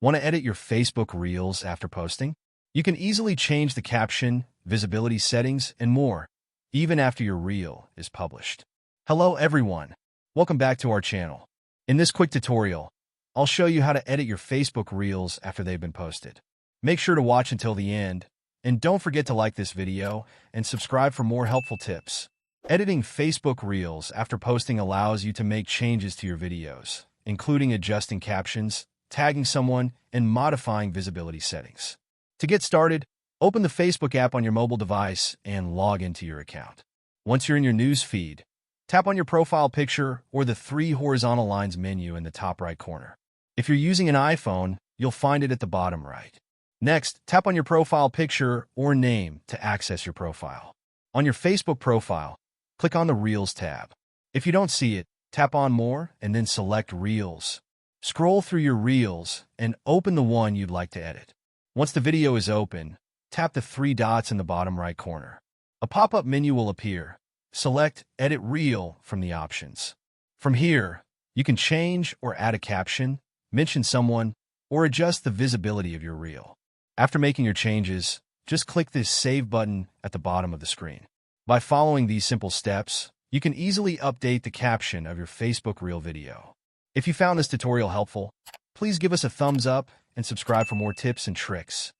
Want to edit your Facebook Reels after posting? You can easily change the caption, visibility settings, and more, even after your reel is published. Hello everyone, welcome back to our channel. In this quick tutorial, I'll show you how to edit your Facebook Reels after they've been posted. Make sure to watch until the end, and don't forget to like this video and subscribe for more helpful tips. Editing Facebook Reels after posting allows you to make changes to your videos, including adjusting captions, tagging someone, and modifying visibility settings. To get started, open the Facebook app on your mobile device and log into your account. Once you're in your news feed, tap on your profile picture or the three horizontal lines menu in the top right corner. If you're using an iPhone, you'll find it at the bottom right. Next, tap on your profile picture or name to access your profile. On your Facebook profile, click on the Reels tab. If you don't see it, tap on More and then select Reels. Scroll through your Reels and open the one you'd like to edit. Once the video is open, tap the three dots in the bottom right corner. A pop-up menu will appear. Select Edit Reel from the options. From here, you can change or add a caption, mention someone, or adjust the visibility of your reel. After making your changes, just click this Save button at the bottom of the screen. By following these simple steps, you can easily update the caption of your Facebook Reel video. If you found this tutorial helpful, please give us a thumbs up and subscribe for more tips and tricks.